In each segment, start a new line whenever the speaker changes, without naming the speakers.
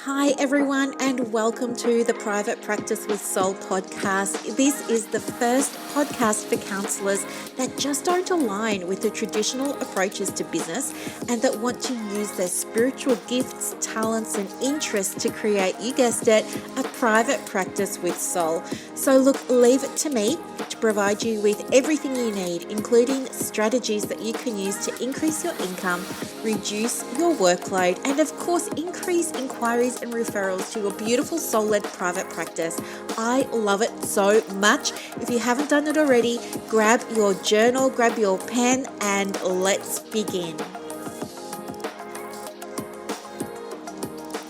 Hi, everyone, and welcome to the Private Practice with Soul podcast. This is the first podcast for counsellors that just don't align with the traditional approaches to business and that want to use their spiritual gifts, talents, and interests to create, you guessed it, a private practice with soul. So, look, leave it to me to provide you with everything you need, including strategies that you can use to increase your income, reduce your workload, and of course, increase inquiries and referrals to your beautiful soul-led private practice. I love it so much. If you haven't done it already, grab your journal, grab your pen, and let's begin.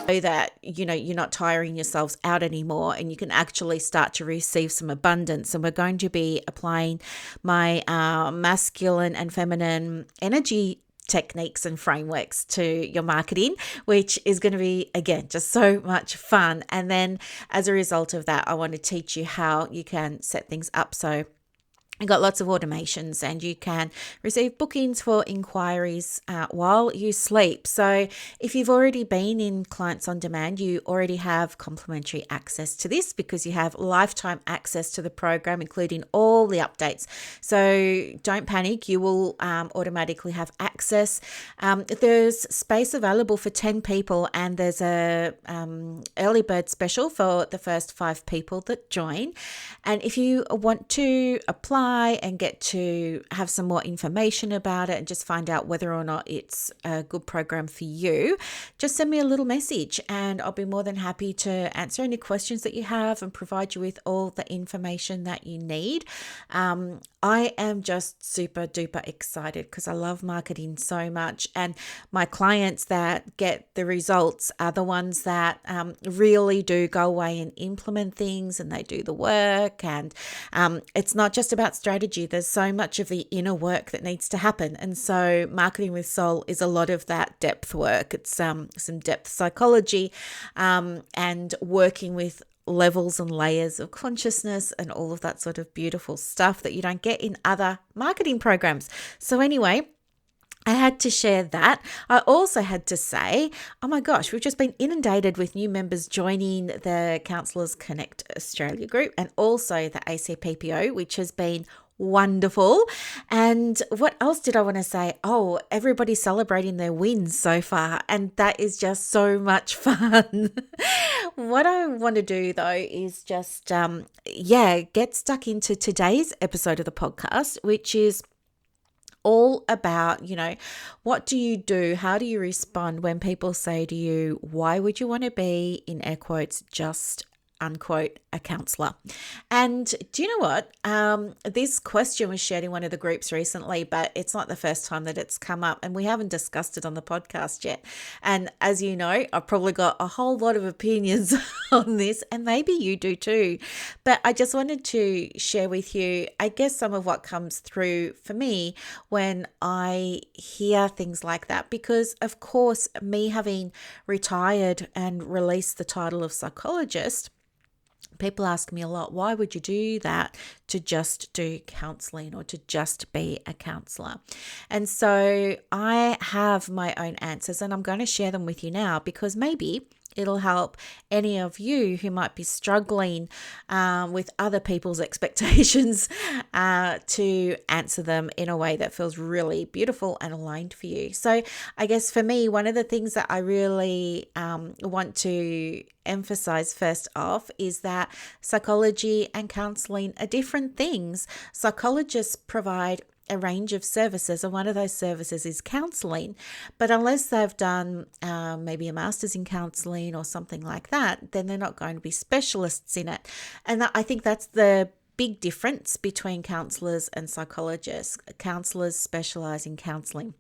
So that you're not tiring yourselves out anymore and you can actually start to receive some abundance. And we're going to be applying my masculine and feminine energy techniques and frameworks to your marketing, which is going to be, again, just so much fun. And then as a result of that, I want to teach you how you can set things up so I've got lots of automations and you can receive bookings for inquiries while you sleep. So if you've already been in Clients on Demand, you already have complimentary access to this because you have lifetime access to the program, including all the updates. So don't panic, you will automatically have access. There's space available for 10 people and there's a early bird special for the first 5 people that join. And if you want to apply and get to have some more information about it and just find out whether or not it's a good program for you, just send me a little message and I'll be more than happy to answer any questions that you have and provide you with all the information that you need. I am just super duper excited because I love marketing so much, and my clients that get the results are the ones that really do go away and implement things and they do the work. And it's not just about strategy. There's so much of the inner work that needs to happen. And so Marketing with Soul is a lot of that depth work. It's some depth psychology and working with levels and layers of consciousness and all of that sort of beautiful stuff that you don't get in other marketing programs. So anyway, I had to share that. I also had to say, oh my gosh, we've just been inundated with new members joining the Counsellors Connect Australia group and also the ACPPO, which has been wonderful. And what else did I want to say? Oh, everybody's celebrating their wins so far, and that is just so much fun. What I want to do though is just get stuck into today's episode of the podcast, which is all about, what do you do? How do you respond when people say to you, why would you want to be, in air quotes, just unquote, a counsellor? And do you know what? This question was shared in one of the groups recently, but it's not the first time that it's come up and we haven't discussed it on the podcast yet. And as you know, I've probably got a whole lot of opinions on this and maybe you do too. But I just wanted to share with you, I guess, some of what comes through for me when I hear things like that, because of course, me having retired and released the title of psychologist, people ask me a lot, why would you do that to just do counselling or to just be a counsellor? And so I have my own answers and I'm going to share them with you now because maybe it'll help any of you who might be struggling with other people's expectations to answer them in a way that feels really beautiful and aligned for you. So I guess for me, one of the things that I really want to emphasize first off is that psychology and counseling are different things. Psychologists provide a range of services, and one of those services is counselling. But unless they've done maybe a master's in counselling or something like that, then they're not going to be specialists in it. And I think that's the big difference between counsellors and psychologists. Counsellors specialise in counselling.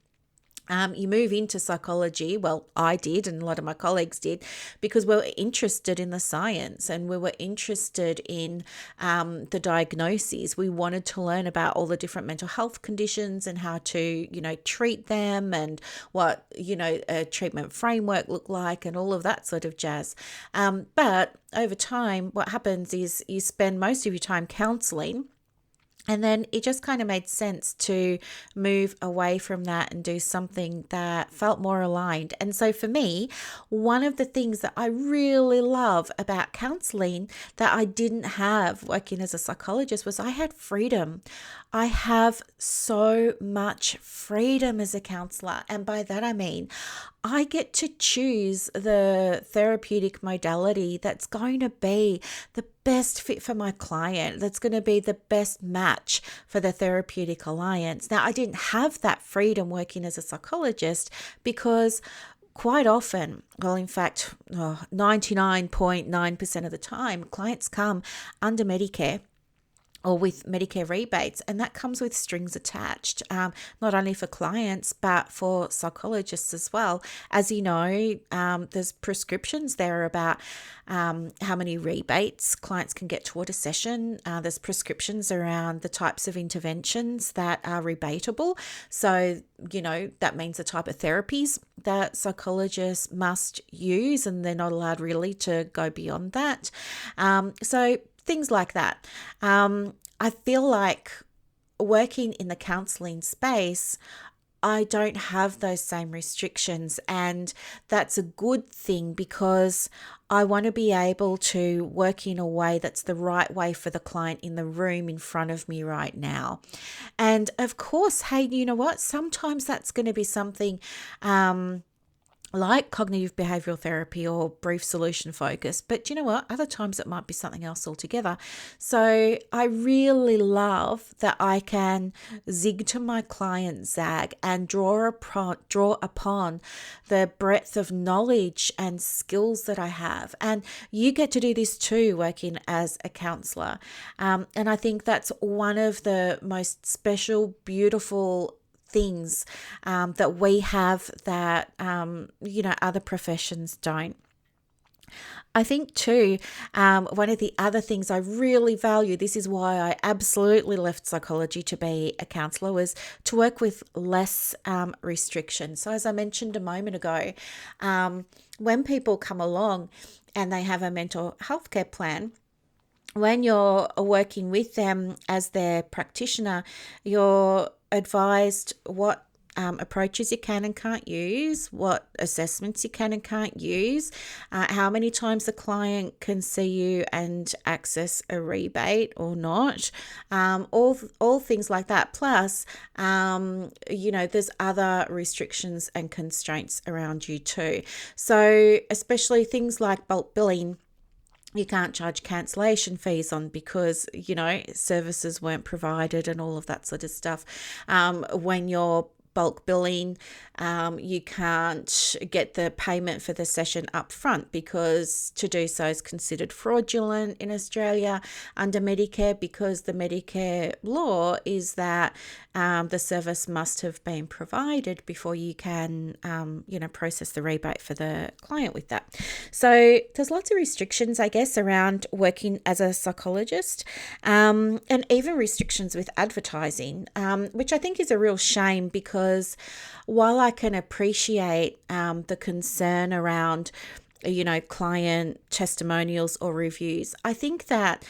You move into psychology, well, I did and a lot of my colleagues did, because we were interested in the science and we were interested in the diagnoses. We wanted to learn about all the different mental health conditions and how to, treat them and what, a treatment framework looked like and all of that sort of jazz. But over time, what happens is you spend most of your time counselling And then it just kind of made sense to move away from that and do something that felt more aligned. And so for me, one of the things that I really love about counseling that I didn't have working as a psychologist was I had freedom. I have so much freedom as a counselor. And by that, I mean, I get to choose the therapeutic modality that's going to be the best fit for my client, that's going to be the best match for the therapeutic alliance. Now, I didn't have that freedom working as a psychologist because quite often, well, in fact, 99.9% of the time, clients come under Medicare or with Medicare rebates, and that comes with strings attached, not only for clients, but for psychologists as well. As you know, there's prescriptions there about how many rebates clients can get toward a session. There's prescriptions around the types of interventions that are rebatable. So, that means the type of therapies that psychologists must use, and they're not allowed really to go beyond that. So things like that. I feel like working in the counselling space, I don't have those same restrictions, and that's a good thing because I want to be able to work in a way that's the right way for the client in the room in front of me right now. And of course, hey, you know what? Sometimes that's going to be something like cognitive behavioral therapy or brief solution focus. But you know what? Other times it might be something else altogether. So I really love that I can zig to my client, zag, and draw upon the breadth of knowledge and skills that I have. And you get to do this too, working as a counsellor. And I think that's one of the most special, beautiful things that we have that other professions don't. I think too, one of the other things I really value, this is why I absolutely left psychology to be a counsellor, was to work with less restrictions. So as I mentioned a moment ago, when people come along and they have a mental health care plan, when you're working with them as their practitioner, you're advised what approaches you can and can't use, what assessments you can and can't use, how many times the client can see you and access a rebate or not, all things like that. Plus, there's other restrictions and constraints around you too. So especially things like bulk billing, you can't charge cancellation fees on because, services weren't provided and all of that sort of stuff. When you're bulk billing, you can't get the payment for the session up front because to do so is considered fraudulent in Australia under Medicare, because the Medicare law is that the service must have been provided before you can, process the rebate for the client with that. So there's lots of restrictions, I guess, around working as a psychologist, and even restrictions with advertising, which I think is a real shame because while I can appreciate the concern around client testimonials or reviews, I think that,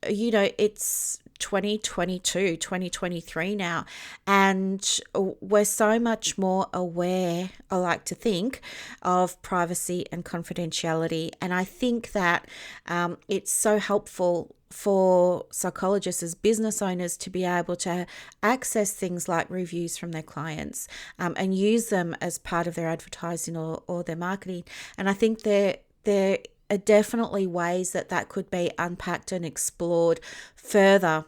it's 2022, 2023 now, and we're so much more aware, I like to think, of privacy and confidentiality. And I think that it's so helpful for psychologists as business owners to be able to access things like reviews from their clients and use them as part of their advertising or their marketing. And I think there are definitely ways that could be unpacked and explored further,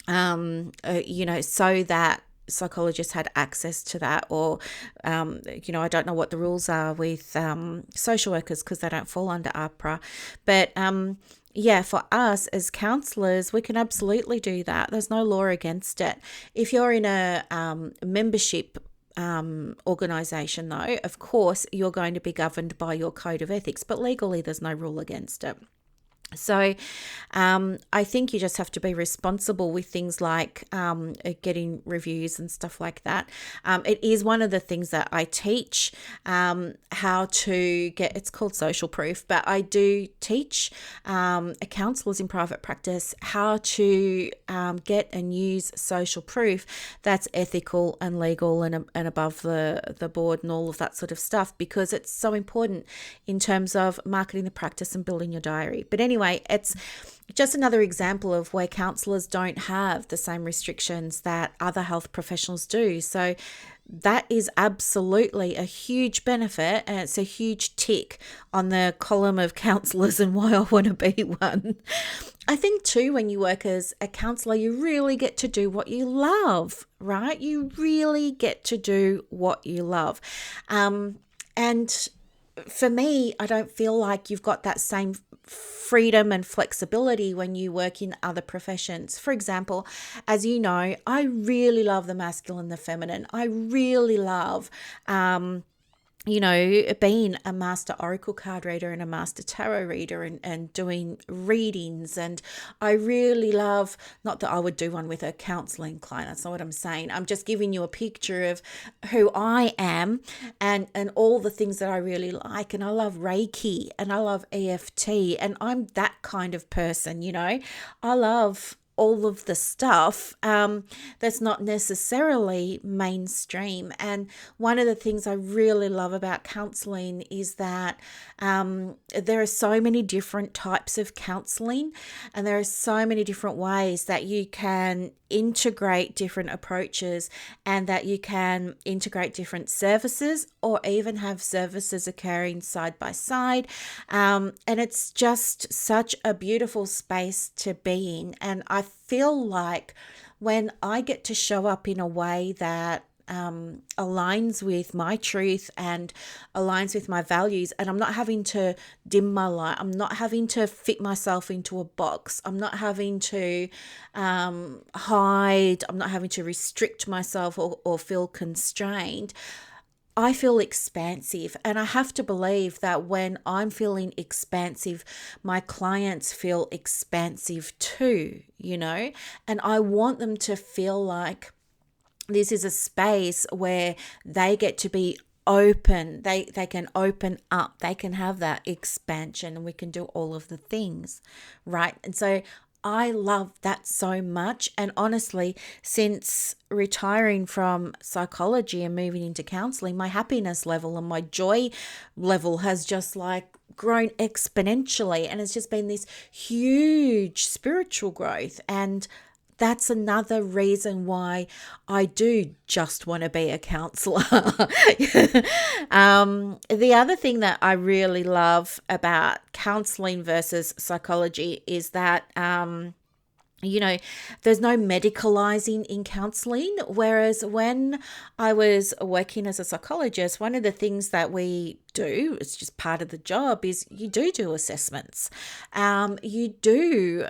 so that psychologists had access to that, or I don't know what the rules are with social workers because they don't fall under APRA, but for us as counsellors, we can absolutely do that. There's no law against it. If you're in a membership organisation, though, of course, you're going to be governed by your code of ethics, but legally there's no rule against it. So I think you just have to be responsible with things like getting reviews and stuff like that. It is one of the things that I teach how to get, it's called social proof, but I do teach counsellors in private practice how to get and use social proof that's ethical and legal and above the board and all of that sort of stuff, because it's so important in terms of marketing the practice and building your diary. But anyway, it's just another example of where counsellors don't have the same restrictions that other health professionals do. So that is absolutely a huge benefit, and it's a huge tick on the column of counsellors and why I want to be one. I think too, when you work as a counsellor, you really get to do what you love, right? You really get to do what you love. And for me, I don't feel like you've got that same freedom and flexibility when you work in other professions. For example, as you know, I really love the masculine and the feminine. I really love being a master oracle card reader and a master tarot reader and doing readings. And I really love, not that I would do one with a counselling client, that's not what I'm saying. I'm just giving you a picture of who I am and all the things that I really like. And I love Reiki and I love EFT, and I'm that kind of person, I love all of the stuff that's not necessarily mainstream. And one of the things I really love about counselling is that there are so many different types of counselling, and there are so many different ways that you can integrate different approaches, and that you can integrate different services or even have services occurring side by side. And it's just such a beautiful space to be in. And I feel like when I get to show up in a way that aligns with my truth and aligns with my values, and I'm not having to dim my light, I'm not having to fit myself into a box, I'm not having to hide, I'm not having to restrict myself or feel constrained, I feel expansive. And I have to believe that when I'm feeling expansive, my clients feel expansive too, and I want them to feel like this is a space where they get to be open. They can open up. They can have that expansion, and we can do all of the things, right? And so I love that so much. And honestly, since retiring from psychology and moving into counseling, my happiness level and my joy level has just grown exponentially. And it's just been this huge spiritual growth. And that's another reason why I do just want to be a counsellor. The other thing that I really love about counselling versus psychology is that there's no medicalizing in counseling. Whereas when I was working as a psychologist, one of the things that we do, it's just part of the job, is you do assessments. You do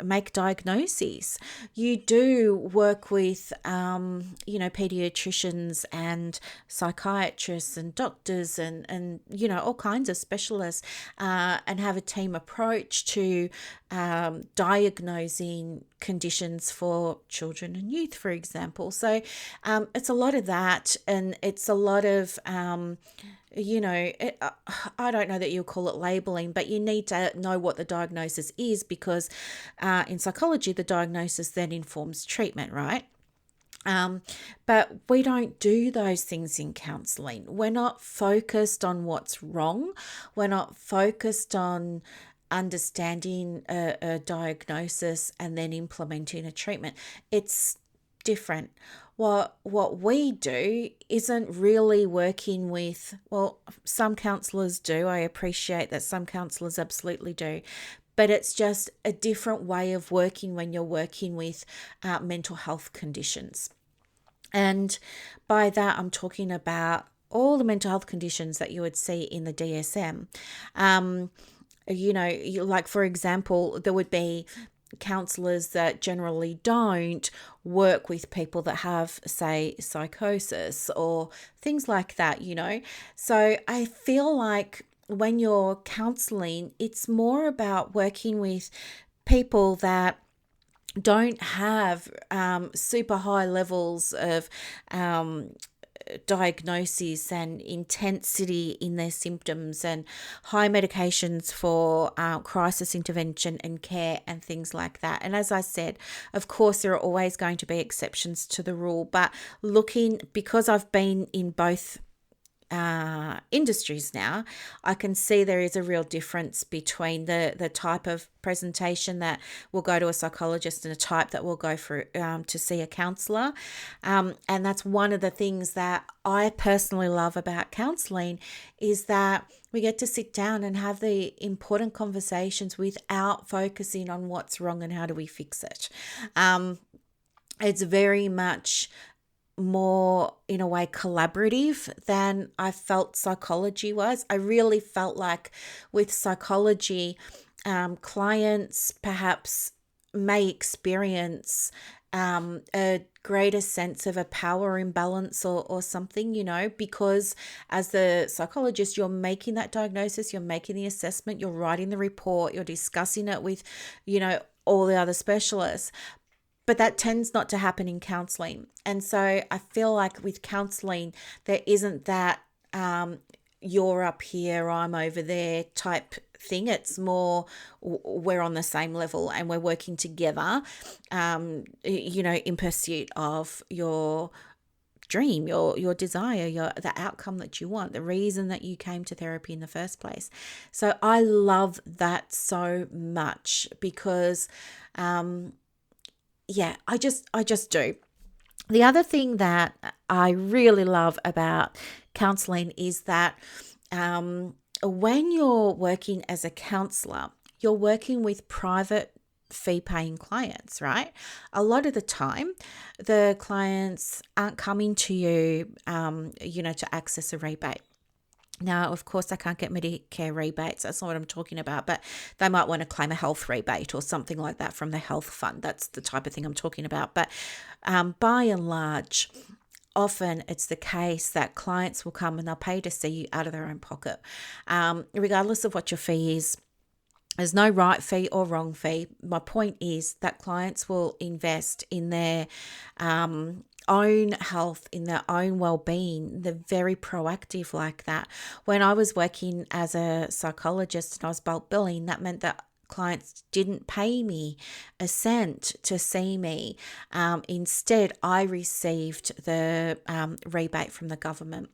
make diagnoses. You do work with, pediatricians and psychiatrists and doctors and all kinds of specialists, and have a team approach to diagnosing conditions for children and youth, for example. So it's a lot of that, and it's a lot of I don't know that you'll call it labeling, but you need to know what the diagnosis is, because in psychology, the diagnosis then informs treatment, right? But we don't do those things in counselling. We're not focused on what's wrong. We're not focused on understanding a diagnosis and then implementing a treatment. It's different. What we do isn't really working with, well, some counsellors do. I appreciate that some counsellors absolutely do. But it's just a different way of working when you're working with mental health conditions. And by that, I'm talking about all the mental health conditions that you would see in the DSM. For example, there would be counsellors that generally don't work with people that have, say, psychosis or things like that, So I feel like when you're counseling, it's more about working with people that don't have super high levels of diagnoses and intensity in their symptoms and high medications for crisis intervention and care and things like that. And as I said, of course, there are always going to be exceptions to the rule, but because I've been in both industries now, I can see there is a real difference between the type of presentation that will go to a psychologist and a type that will go for to see a counsellor. And that's one of the things that I personally love about counselling, is that we get to sit down and have the important conversations without focusing on what's wrong and how do we fix it. It's very much more, in a way, collaborative than I felt psychology was. I really felt like with psychology, clients perhaps may experience a greater sense of a power imbalance or something, because as the psychologist, you're making that diagnosis, you're making the assessment, you're writing the report, you're discussing it with, all the other specialists. But that tends not to happen in counselling. And so I feel like with counselling, there isn't that you're up here, I'm over there type thing. It's more we're on the same level and we're working together, in pursuit of your dream, your desire, the outcome that you want, the reason that you came to therapy in the first place. So I love that so much because I just do. The other thing that I really love about counselling is that when you're working as a counsellor, you're working with private fee-paying clients, right? A lot of the time, the clients aren't coming to you, to access a rebate. Now, of course, I can't get Medicare rebates. That's not what I'm talking about, but they might want to claim a health rebate or something like that from the health fund. That's the type of thing I'm talking about. But by and large, often it's the case that clients will come and they'll pay to see you out of their own pocket, regardless of what your fee is. There's no right fee or wrong fee. My point is that clients will invest in their own health, in their own well-being. They're very proactive like that. When I was working as a psychologist and I was bulk billing, that meant that clients didn't pay me a cent to see me. Instead, I received the rebate from the government,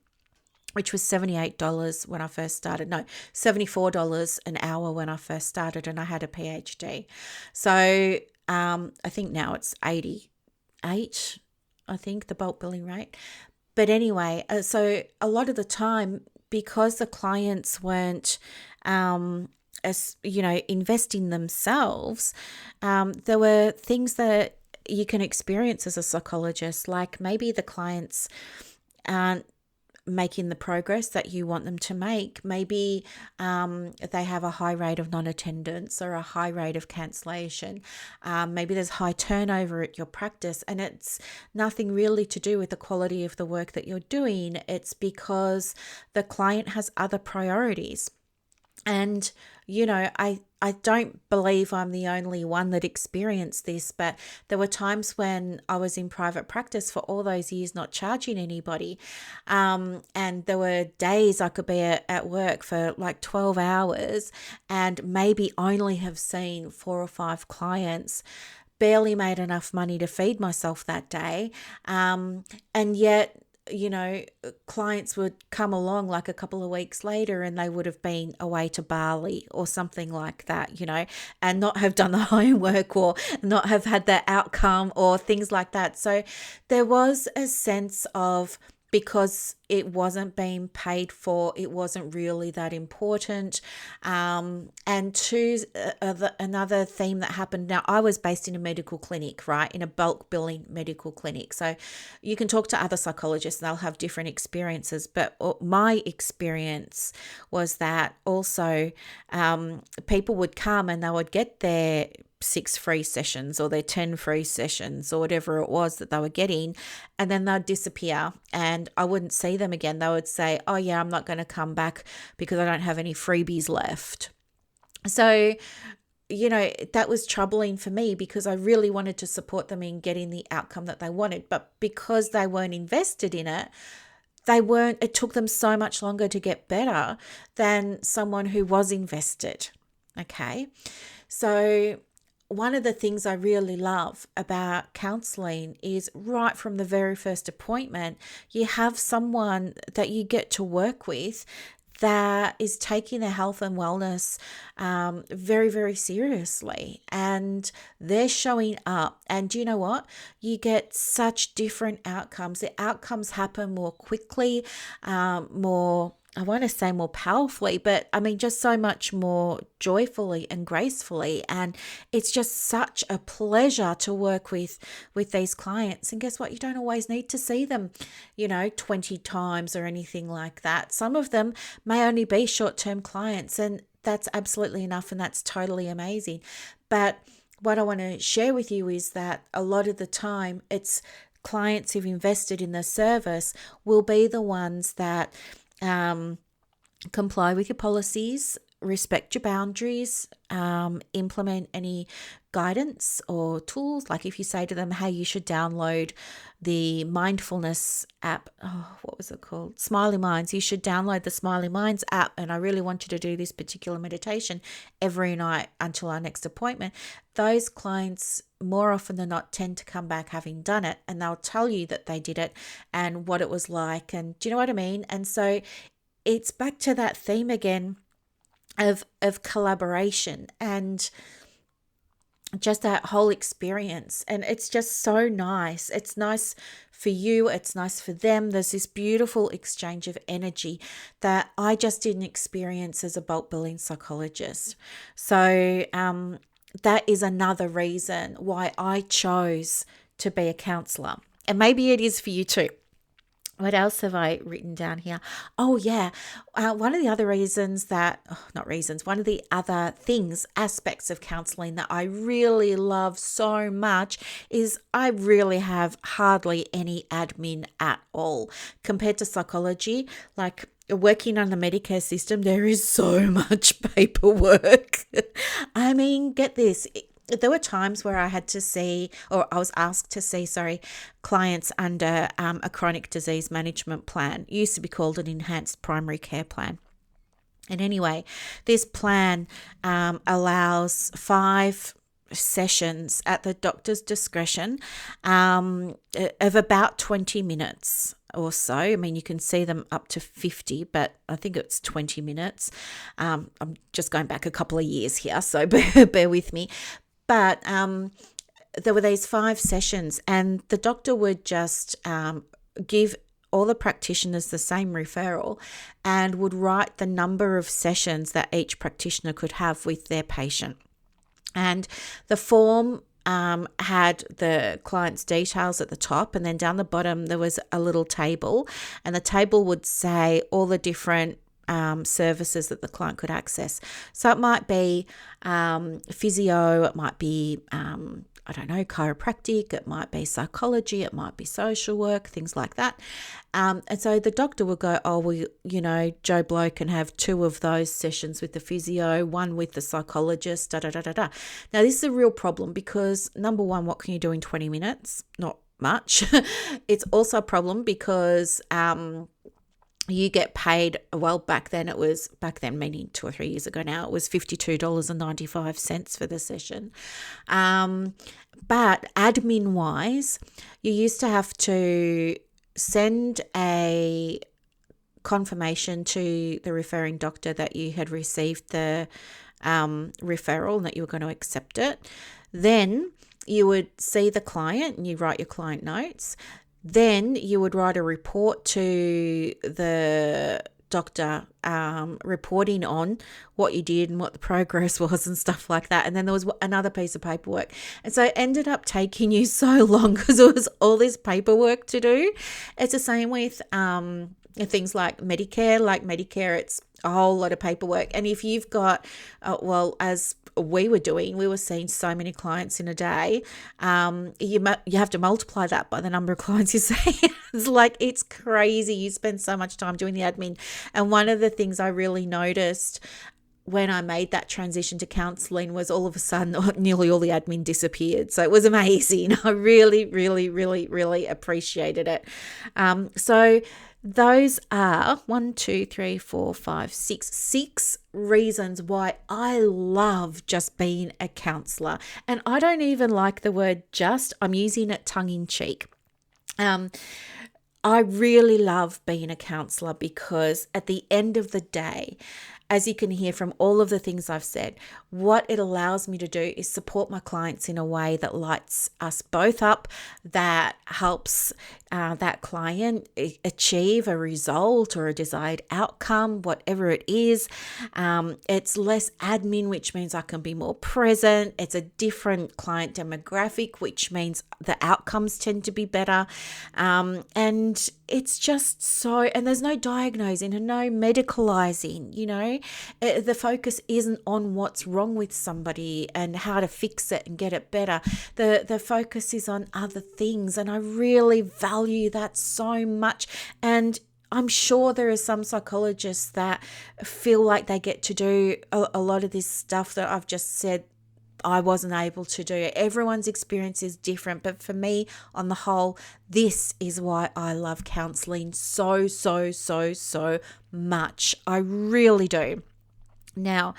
which was $78 when I first started. No, $74 an hour when I first started, and I had a PhD. So I think now it's 88, I think, the bulk billing rate. But anyway, so a lot of the time, because the clients weren't investing themselves, there were things that you can experience as a psychologist, like maybe the clients aren't making the progress that you want them to make. Maybe they have a high rate of non-attendance or a high rate of cancellation. Maybe there's high turnover at your practice, and it's nothing really to do with the quality of the work that you're doing. It's because the client has other priorities. And, I don't believe I'm the only one that experienced this, but there were times when I was in private practice for all those years not charging anybody. And there were days I could be at work for like 12 hours and maybe only have seen 4 or 5 clients, barely made enough money to feed myself that day. And yet, clients would come along like a couple of weeks later and they would have been away to Bali or something like that, and not have done the homework or not have had the outcome or things like that. So there was a sense of, because it wasn't being paid for, it wasn't really that important. And two, another theme that happened. Now, I was based in a medical clinic, right, in a bulk billing medical clinic. So you can talk to other psychologists and they'll have different experiences. But my experience was that also people would come and they would get their 6 free sessions or their 10 free sessions or whatever it was that they were getting, and then they'd disappear and I wouldn't see them again. They would say, oh yeah, I'm not going to come back because I don't have any freebies left. So, that was troubling for me because I really wanted to support them in getting the outcome that they wanted. But because they weren't invested in it, it took them so much longer to get better than someone who was invested. Okay. So one of the things I really love about counselling is right from the very first appointment, you have someone that you get to work with that is taking their health and wellness very, very seriously. And they're showing up. And do you know what? You get such different outcomes. The outcomes happen more quickly, I want to say more powerfully, but I mean, just so much more joyfully and gracefully. And it's just such a pleasure to work with these clients. And guess what? You don't always need to see them, 20 times or anything like that. Some of them may only be short-term clients, and that's absolutely enough. And that's totally amazing. But what I want to share with you is that a lot of the time it's clients who've invested in the service will be the ones that comply with your policies, respect your boundaries, implement any guidance or tools. Like if you say to them, hey, you should download the mindfulness app. Oh, what was it called? Smiley Minds. You should download the Smiley Minds app. And I really want you to do this particular meditation every night until our next appointment. Those clients more often than not tend to come back having done it, and they'll tell you that they did it and what it was like. And do you know what I mean? And so it's back to that theme again of collaboration and just that whole experience. And it's just so nice. It's nice for you. It's nice for them. There's this beautiful exchange of energy that I just didn't experience as a bulk billing psychologist. So that is another reason why I chose to be a counsellor. And maybe it is for you too. What else have I written down here? Oh, yeah. One of the other one of the other aspects of counselling that I really love so much is I really have hardly any admin at all compared to psychology. Like working on the Medicare system, there is so much paperwork. I mean, get this. There were times where I was asked to see, clients under a chronic disease management plan. It used to be called an enhanced primary care plan. And anyway, this plan allows 5 sessions at the doctor's discretion of about 20 minutes or so. I mean, you can see them up to 50, but I think it's 20 minutes. I'm just going back a couple of years here, so bear with me. But there were these 5 sessions, and the doctor would just give all the practitioners the same referral and would write the number of sessions that each practitioner could have with their patient. And the form had the client's details at the top, and then down the bottom there was a little table, and the table would say all the different services that the client could access. So it might be physio, it might be chiropractic, it might be psychology, it might be social work, things like that. And so the doctor would go, oh, well, Joe Blow can have 2 of those sessions with the physio, 1 with the psychologist, da-da-da-da-da. Now, this is a real problem because, number one, what can you do in 20 minutes? Not much. It's also a problem because you get paid, well, back then meaning 2 or 3 years ago now, it was $52.95 for the session. But admin wise, you used to have to send a confirmation to the referring doctor that you had received the referral and that you were going to accept it. Then you would see the client and you write your client notes. Then you would write a report to the doctor reporting on what you did and what the progress was and stuff like that. And then there was another piece of paperwork. And so it ended up taking you so long because there was all this paperwork to do. It's the same with things like Medicare. Like Medicare, it's a whole lot of paperwork. And if you've got, as we were doing, we were seeing so many clients in a day. You have to multiply that by the number of clients you see. It's like, it's crazy. You spend so much time doing the admin. And one of the things I really noticed when I made that transition to counselling was all of a sudden nearly all the admin disappeared. So it was amazing. I really, really, really, really appreciated it. So those are 6 reasons why I love just being a counsellor. And I don't even like the word just, I'm using it tongue in cheek. I really love being a counsellor because at the end of the day, as you can hear from all of the things I've said, what it allows me to do is support my clients in a way that lights us both up, that helps that client achieve a result or a desired outcome, whatever it is. It's less admin, which means I can be more present. It's a different client demographic, which means the outcomes tend to be better. And it's just so, and there's no diagnosing and no medicalizing, the focus isn't on what's wrong with somebody and how to fix it and get it better. The focus is on other things. And I really value that so much. And I'm sure there are some psychologists that feel like they get to do a lot of this stuff that I've just said I wasn't able to do. Everyone's experience is different, but for me, on the whole, this is why I love counselling so much. I really do. Now,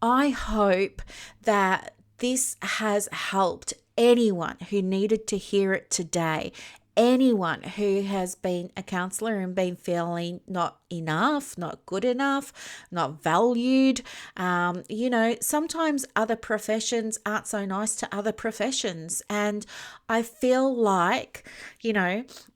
I hope that this has helped anyone who needed to hear it today. Anyone who has been a counsellor and been feeling not enough, not good enough, not valued. Sometimes other professions aren't so nice to other professions. And I feel like,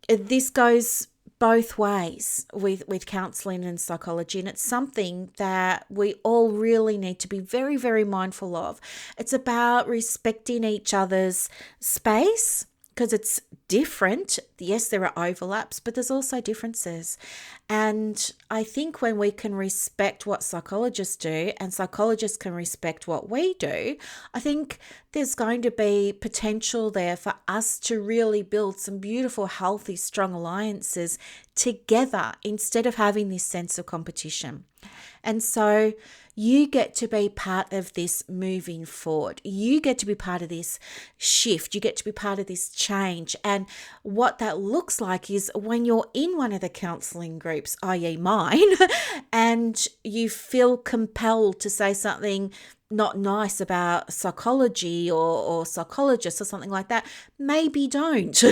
this goes both ways with counselling and psychology. And it's something that we all really need to be very, very mindful of. It's about respecting each other's space, because it's different. Yes, there are overlaps, but there's also differences. And I think when we can respect what psychologists do and psychologists can respect what we do, I think there's going to be potential there for us to really build some beautiful, healthy, strong alliances together instead of having this sense of competition. And so you get to be part of this moving forward. You get to be part of this shift. You get to be part of this change. And what that looks like is when you're in one of the counselling groups, i.e. mine, and you feel compelled to say something not nice about psychology or psychologists or something like that, maybe don't.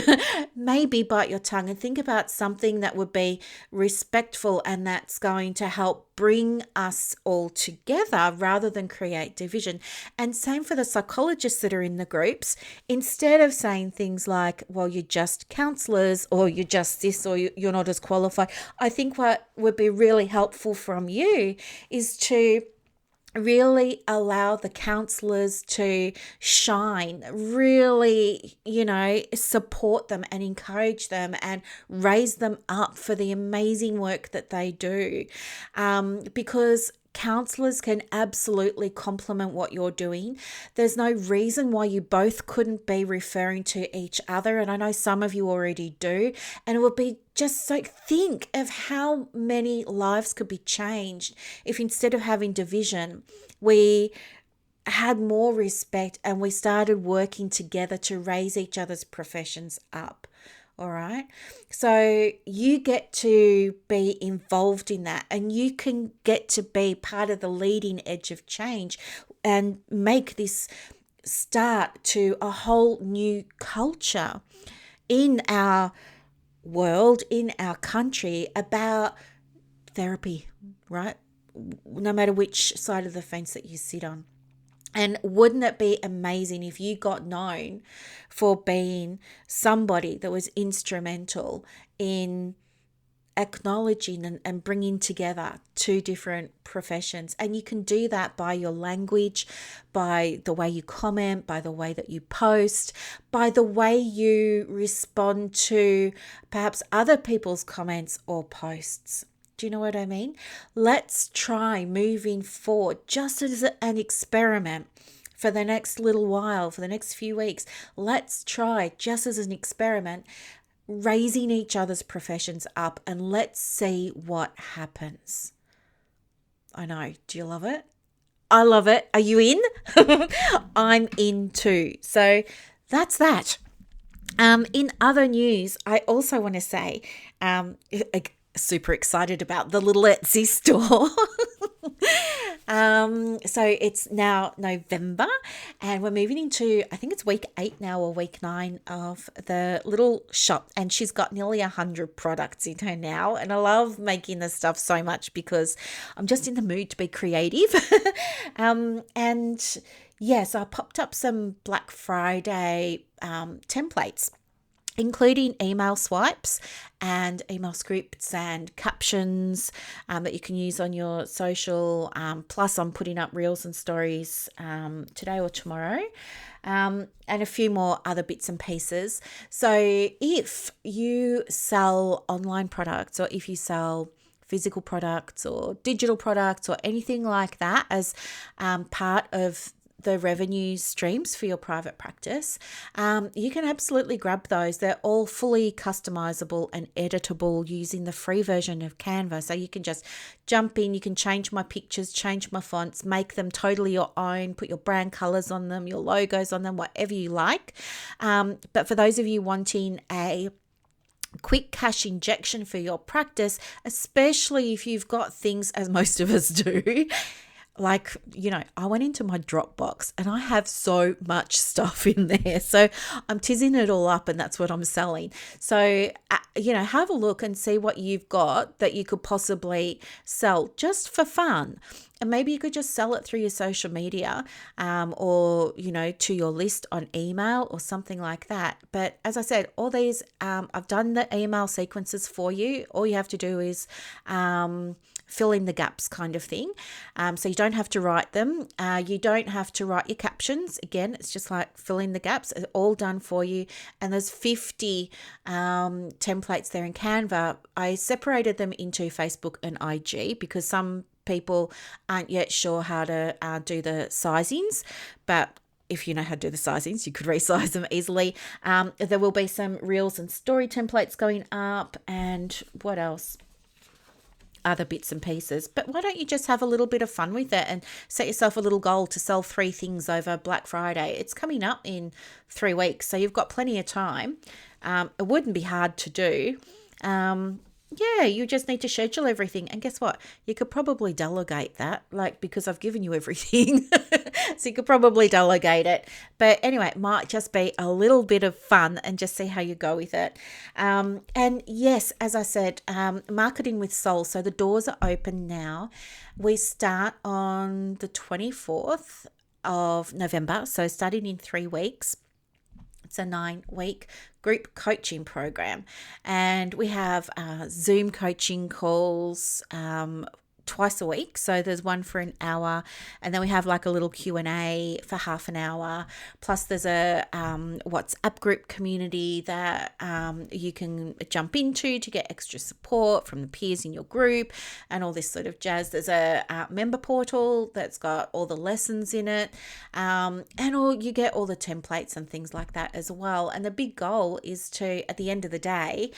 Maybe bite your tongue and think about something that would be respectful and that's going to help bring us all together rather than create division. And same for the psychologists that are in the groups. Instead of saying things like, well, you're just counsellors or you're just this or you're not as qualified, I think what would be really helpful from you is to really allow the counsellors to shine, really, support them and encourage them and raise them up for the amazing work that they do. Because counsellors can absolutely complement what you're doing. There's no reason why you both couldn't be referring to each other. And I know some of you already do. And it would be just so, think of how many lives could be changed if instead of having division, we had more respect and we started working together to raise each other's professions up. All right. So you get to be involved in that and you can get to be part of the leading edge of change and make this start to a whole new culture in our world, in our country about therapy, right? No matter which side of the fence that you sit on. And wouldn't it be amazing if you got known for being somebody that was instrumental in acknowledging and bringing together two different professions? And you can do that by your language, by the way you comment, by the way that you post, by the way you respond to perhaps other people's comments or posts. Do you know what I mean? Let's try moving forward just as an experiment for the next little while, for the next few weeks. Let's try just as an experiment raising each other's professions up, and let's see what happens. I know. Do you love it? I love it. Are you in? I'm in too. So that's that. In other news, I also want to say, super excited about the little Etsy store. So it's now November, and we're moving into, I think it's week 8 now or week 9 of the little shop, and she's got nearly 100 products in her now, and I love making this stuff so much because I'm just in the mood to be creative. And yes, I popped up some Black Friday templates, including email swipes and email scripts and captions that you can use on your social. Plus, I'm putting up reels and stories today or tomorrow, and a few more other bits and pieces. So if you sell online products, or if you sell physical products or digital products or anything like that as part of the revenue streams for your private practice, you can absolutely grab those. They're all fully customizable and editable using the free version of Canva. So you can just jump in, you can change my pictures, change my fonts, make them totally your own, put your brand colors on them, your logos on them, whatever you like. But for those of you wanting a quick cash injection for your practice, especially if you've got things, as most of us do, like, I went into my Dropbox and I have so much stuff in there. So I'm tizzing it all up, and that's what I'm selling. So, have a look and see what you've got that you could possibly sell just for fun. And maybe you could just sell it through your social media, or, to your list on email or something like that. But as I said, all these, I've done the email sequences for you. All you have to do is fill in the gaps kind of thing. So you don't have to write them. You don't have to write your captions. Again, it's just like fill in the gaps. It's all done for you. And there's 50 templates there in Canva. I separated them into Facebook and IG because some people aren't yet sure how to do the sizings, but if you know how to do the sizings, you could resize them easily. There will be some reels and story templates going up, and what else? Other bits and pieces. But why don't you just have a little bit of fun with it and set yourself a little goal to sell 3 things over Black Friday? It's coming up in 3 weeks, so you've got plenty of time. It wouldn't be hard to do. You just need to schedule everything. And guess what? You could probably delegate that, because I've given you everything. So you could probably delegate it. But anyway, it might just be a little bit of fun and just see how you go with it. And yes, as I said, Marketing with Soul. So the doors are open now. We start on the 24th of November. So starting in 3 weeks. It's a 9-week group coaching program, and we have Zoom coaching calls twice a week. So there's one for an hour, and then we have like a little Q&A for half an hour. Plus there's a WhatsApp group community that you can jump into to get extra support from the peers in your group and all this sort of jazz. There's a member portal that's got all the lessons in it, and you get all the templates and things like that as well. And the big goal is to, at the end of the day,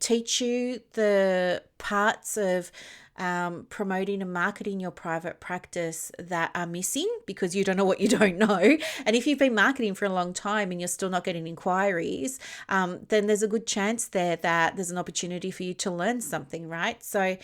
teach you the parts of promoting and marketing your private practice that are missing because you don't know what you don't know. And if you've been marketing for a long time and you're still not getting inquiries, then there's a good chance there that there's an opportunity for you to learn something, right? So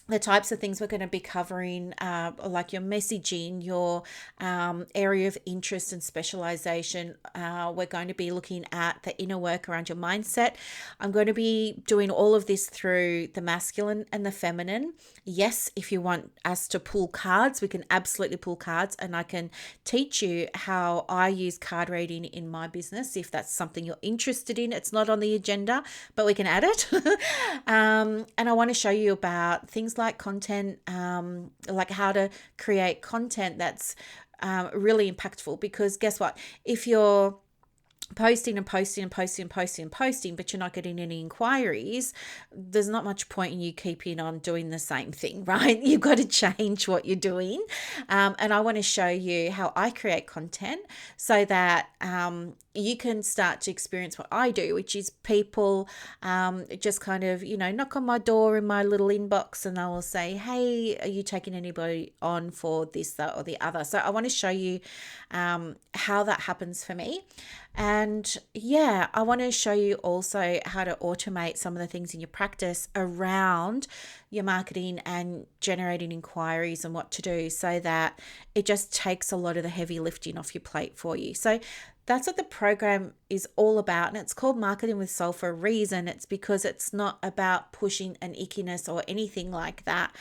the types of things we're going to be covering, like your messaging, your area of interest and specialization. We're going to be looking at the inner work around your mindset. I'm going to be doing all of this through the masculine and the feminine. Yes, if you want us to pull cards, we can absolutely pull cards, and I can teach you how I use card reading in my business if that's something you're interested in. It's not on the agenda, but we can add it. And I want to show you about things like content, like how to create content that's really impactful, because guess what? If you're posting, but you're not getting any inquiries, there's not much point in you keeping on doing the same thing, right? You've got to change what you're doing. And I want to show you how I create content so that you can start to experience what I do, which is people just kind of, knock on my door in my little inbox and I will say, hey, are you taking anybody on for this, that, or the other? So I want to show you how that happens for me. And I want to show you also how to automate some of the things in your practice around your marketing and generating inquiries and what to do so that it just takes a lot of the heavy lifting off your plate for you. So that's what the program is all about. And it's called Marketing with Soul for a reason. It's because it's not about pushing an ickiness or anything like that.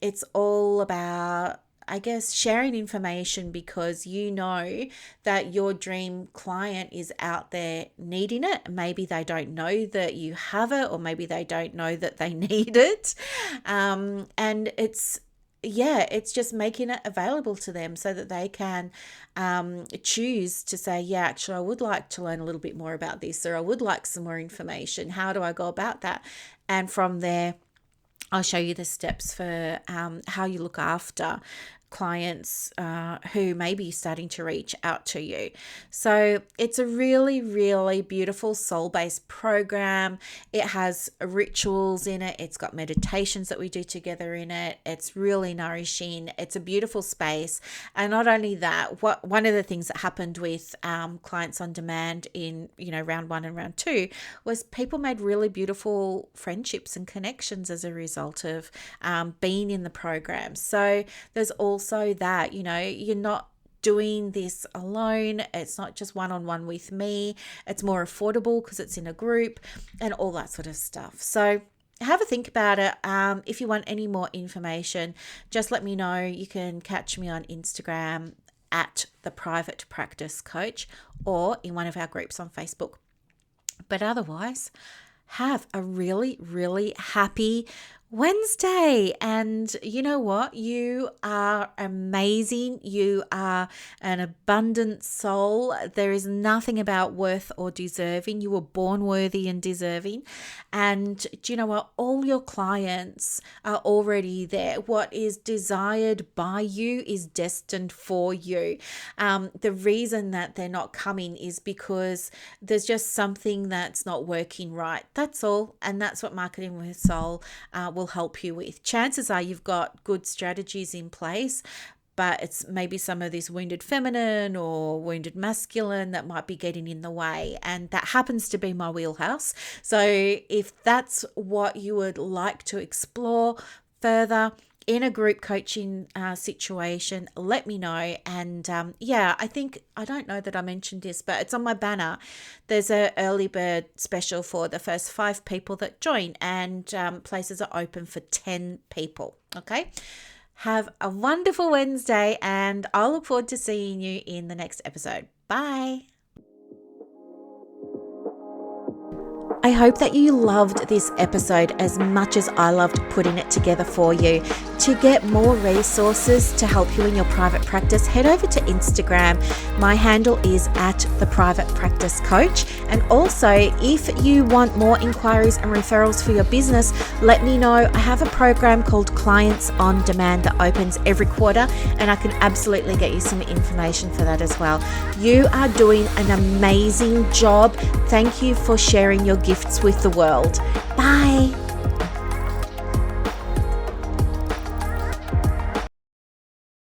It's all about, I guess, sharing information because you know that your dream client is out there needing it. Maybe they don't know that you have it, or maybe they don't know that they need it. And it's just making it available to them so that they can choose to say, actually, I would like to learn a little bit more about this, or I would like some more information. How do I go about that? And from there, I'll show you the steps for how you look after clients who may be starting to reach out to you. So it's a really, really beautiful soul-based program. It has rituals in it. It's got meditations that we do together in it. It's really nourishing. It's a beautiful space. And not only that, one of the things that happened with clients on demand in round 1 and round 2 was people made really beautiful friendships and connections as a result of being in the program. So there's also that, you're not doing this alone. It's not just one-on-one with me. It's more affordable because it's in a group and all that sort of stuff. So have a think about it. If you want any more information, just let me know. You can catch me on Instagram at The Private Practice Coach or in one of our groups on Facebook. But otherwise, have a really, really happy Wednesday. And you know what? You are amazing. You are an abundant soul. There is nothing about worth or deserving. You were born worthy and deserving. And do you know what? All your clients are already there. What is desired by you is destined for you. The reason that they're not coming is because there's just something that's not working right. That's all. And that's what Marketing with Soul will help you with. Chances are you've got good strategies in place, but it's maybe some of this wounded feminine or wounded masculine that might be getting in the way. And that happens to be my wheelhouse. So if that's what you would like to explore further in a group coaching situation, let me know. And I don't know that I mentioned this, but it's on my banner. There's an early bird special for the first 5 people that join, and places are open for 10 people. Okay. Have a wonderful Wednesday, and I'll look forward to seeing you in the next episode. Bye. I hope that you loved this episode as much as I loved putting it together for you. To get more resources to help you in your private practice, head over to Instagram. My handle is at The Private Practice Coach. And also, if you want more inquiries and referrals for your business, let me know. I have a program called Clients on Demand that opens every quarter, and I can absolutely get you some information for that as well. You are doing an amazing job. Thank you for sharing your gifts with the world. Bye.